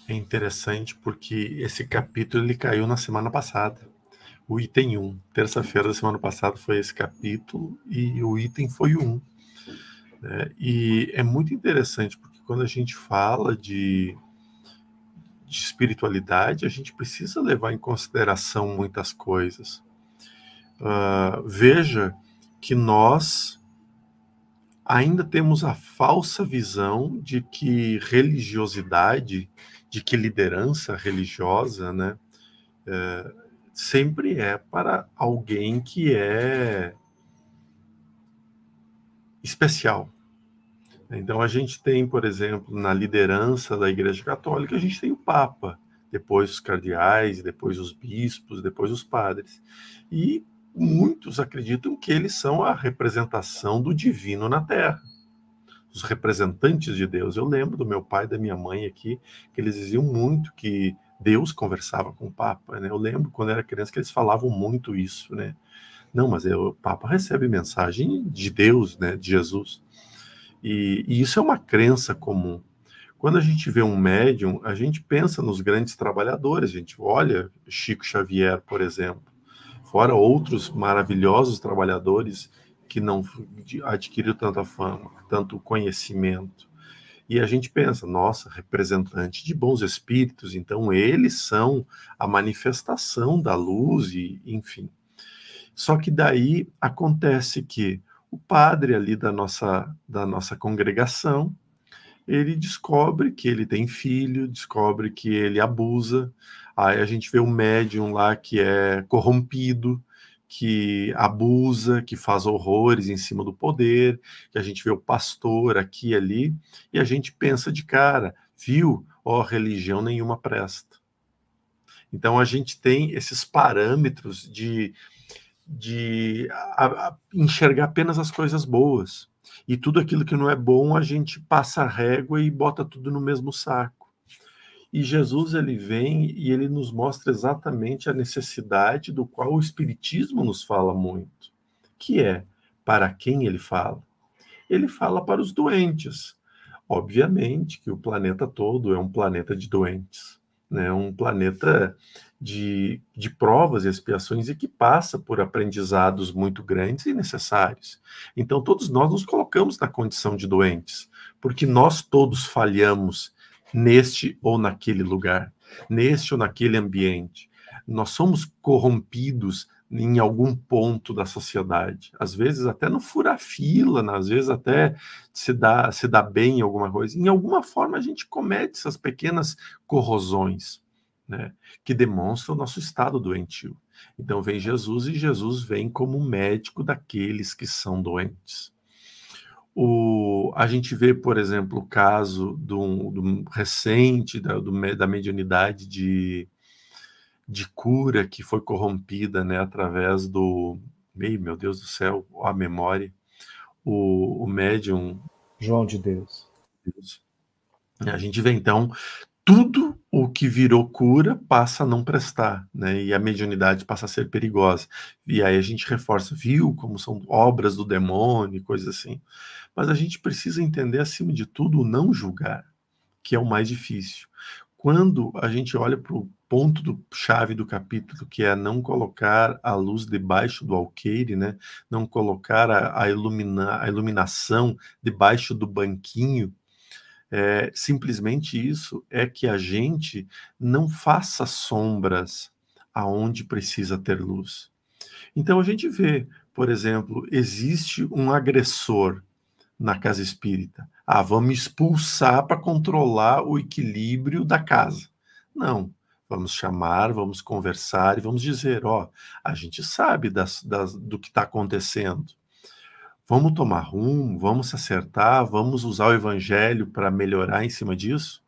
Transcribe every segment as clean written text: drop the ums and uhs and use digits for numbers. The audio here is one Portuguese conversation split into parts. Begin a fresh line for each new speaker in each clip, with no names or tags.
É interessante porque esse capítulo ele caiu na semana passada. O item 1, terça-feira da semana passada foi esse capítulo e o item foi o 1. Né? E é muito interessante porque quando a gente fala de espiritualidade, a gente precisa levar em consideração muitas coisas. Veja que nós ainda temos a falsa visão de que religiosidade, de que liderança religiosa, né, sempre é para alguém que é especial. Então a gente tem, por exemplo, na liderança da Igreja Católica, a gente tem o Papa, depois os cardeais, depois os bispos, depois os padres. E muitos acreditam que eles são a representação do divino na Terra, os representantes de Deus. Eu lembro do meu pai e da minha mãe aqui, que eles diziam muito que Deus conversava com o Papa, né? Eu lembro quando era criança que eles falavam muito isso, né? Não, mas o Papa recebe mensagem de Deus, né? De Jesus. E isso é uma crença comum. Quando a gente vê um médium, a gente pensa nos grandes trabalhadores, a gente olha Chico Xavier, por exemplo, fora outros maravilhosos trabalhadores que não adquiriram tanta fama, tanto conhecimento. E a gente pensa, nossa, representante de bons espíritos, então eles são a manifestação da luz, e enfim. Só que daí acontece que o padre ali da nossa congregação, ele descobre que ele tem filho, descobre que ele abusa, aí a gente vê o médium lá que é corrompido, que abusa, que faz horrores em cima do poder, que a gente vê o pastor aqui e ali, e a gente pensa de cara, viu? Ó, religião nenhuma presta. Então a gente tem esses parâmetros de enxergar apenas as coisas boas. E tudo aquilo que não é bom, a gente passa a régua e bota tudo no mesmo saco. E Jesus, ele vem e ele nos mostra exatamente a necessidade do qual o Espiritismo nos fala muito, que é para quem ele fala. Ele fala para os doentes. Obviamente que o planeta todo é um planeta de doentes, né? Um planeta de provas e expiações e que passa por aprendizados muito grandes e necessários. Então, todos nós nos colocamos na condição de doentes, porque nós todos falhamos neste ou naquele lugar, neste ou naquele ambiente. Nós somos corrompidos em algum ponto da sociedade, às vezes até no fura-fila, às vezes até se dá bem em alguma coisa. Em alguma forma a gente comete essas pequenas corrosões, né, que demonstram o nosso estado doentio. Então vem Jesus e Jesus vem como médico daqueles que são doentes. A gente vê, por exemplo, o caso do recente da mediunidade de cura que foi corrompida, né, através do... Meu Deus do céu, a memória. O médium...
João de Deus.
A gente vê, então, tudo o que virou cura passa a não prestar, né? E a mediunidade passa a ser perigosa. E aí a gente reforça, viu, como são obras do demônio, coisas assim. Mas a gente precisa entender, acima de tudo, o não julgar, que é o mais difícil. Quando a gente olha para o ponto chave do capítulo, que é não colocar a luz debaixo do alqueire, né? Não colocar a iluminação debaixo do banquinho, simplesmente isso é que a gente não faça sombras aonde precisa ter luz. Então a gente vê, por exemplo, existe um agressor na casa espírita. Vamos expulsar para controlar o equilíbrio da casa. Não, vamos chamar, vamos conversar e vamos dizer, a gente sabe do que está acontecendo. Vamos tomar rumo, vamos se acertar, vamos usar o evangelho para melhorar em cima disso?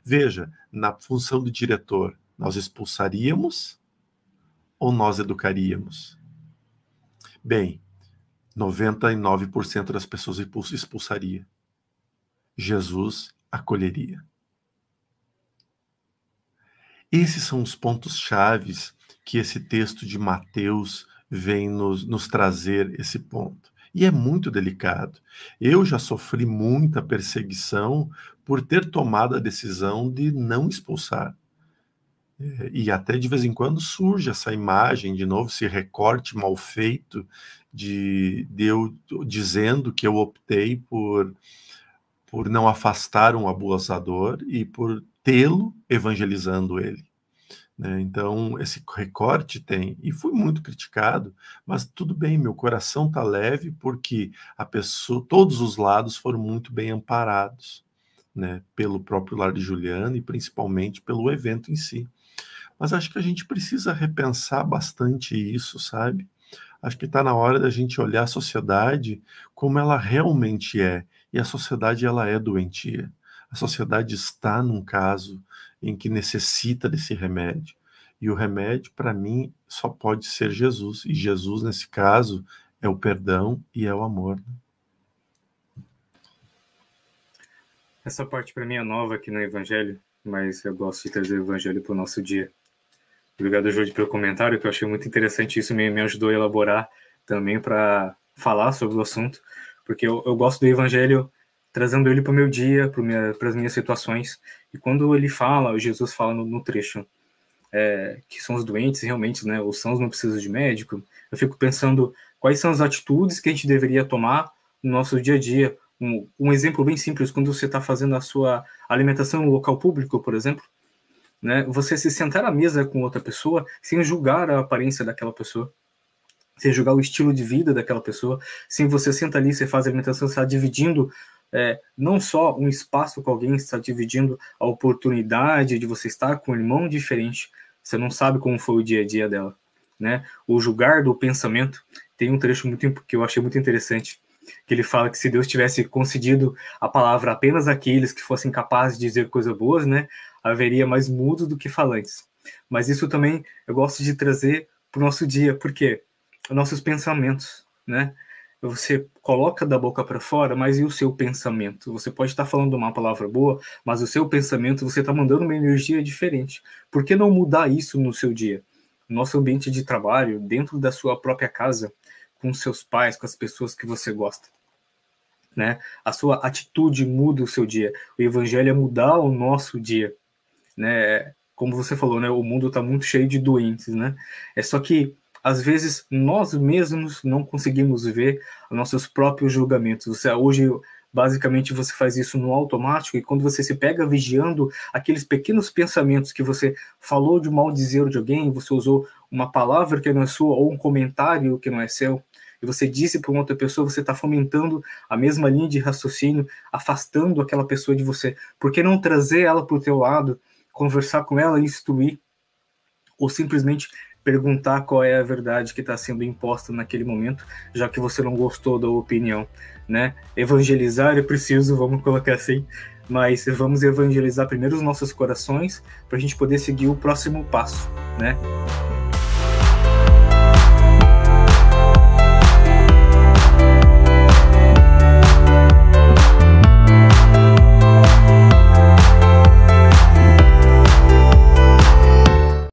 Veja, na função do diretor, nós expulsaríamos ou nós educaríamos? Bem, 99% das pessoas expulsaria. Jesus acolheria. Esses são os pontos chaves que esse texto de Mateus vem nos trazer esse ponto. E é muito delicado. Eu já sofri muita perseguição por ter tomado a decisão de não expulsar. E até de vez em quando surge essa imagem, de novo, esse recorte mal feito de eu dizendo que eu optei por não afastar um abusador e por tê-lo evangelizando ele. Né? Então, esse recorte tem, e fui muito criticado, mas tudo bem, meu coração está leve porque a pessoa, todos os lados foram muito bem amparados, né? Pelo próprio Lar de Juliana e principalmente pelo evento em si. Mas acho que a gente precisa repensar bastante isso, sabe? Acho que está na hora da gente olhar a sociedade como ela realmente é. E a sociedade, ela é doentia. A sociedade está num caso em que necessita desse remédio. E o remédio, para mim, só pode ser Jesus. E Jesus, nesse caso, é o perdão e é o amor.
Essa parte para mim é nova aqui no Evangelho, mas eu gosto de trazer o Evangelho para o nosso dia. Obrigado, Júlio, pelo comentário, que eu achei muito interessante. Isso me ajudou a elaborar também para falar sobre o assunto, porque eu gosto do Evangelho trazendo ele para o meu dia, para as minhas situações. E quando ele fala, Jesus fala no trecho, que são os doentes realmente, né? Os sãos não precisam de médico. Eu fico pensando quais são as atitudes que a gente deveria tomar no nosso dia a dia. Um exemplo bem simples, quando você está fazendo a sua alimentação no local público, por exemplo, né? Você se sentar à mesa com outra pessoa sem julgar a aparência daquela pessoa, sem julgar o estilo de vida daquela pessoa, sem você senta ali, você faz a alimentação, você está dividindo não só um espaço com alguém, você está dividindo a oportunidade de você estar com um irmão diferente, você não sabe como foi o dia a dia dela, né? O julgar do pensamento, tem um trecho que eu achei muito interessante, que ele fala que se Deus tivesse concedido a palavra apenas àqueles que fossem capazes de dizer coisas boas, né, haveria mais mudos do que falantes. Mas isso também eu gosto de trazer para o nosso dia, porque os nossos pensamentos, né, você coloca da boca para fora, mas e o seu pensamento? Você pode estar falando uma palavra boa, mas o seu pensamento, você está mandando uma energia diferente. Por que não mudar isso no seu dia? No nosso ambiente de trabalho, dentro da sua própria casa, com seus pais, com as pessoas que você gosta, né? A sua atitude muda o seu dia. O evangelho é mudar o nosso dia, né? Como você falou, né? O mundo está muito cheio de doentes, né? É só que às vezes nós mesmos não conseguimos ver nossos próprios julgamentos. Hoje, basicamente, você faz isso no automático, e quando você se pega vigiando aqueles pequenos pensamentos que você falou de mal dizer de alguém, você usou uma palavra que não é sua ou um comentário que não é seu, e você disse para uma outra pessoa, você está fomentando a mesma linha de raciocínio, afastando aquela pessoa de você. Por que não trazer ela para o teu lado, conversar com ela, instruir, ou simplesmente perguntar qual é a verdade que está sendo imposta naquele momento, já que você não gostou da opinião, né? Evangelizar é preciso, vamos colocar assim, mas vamos evangelizar primeiro os nossos corações para a gente poder seguir o próximo passo, né?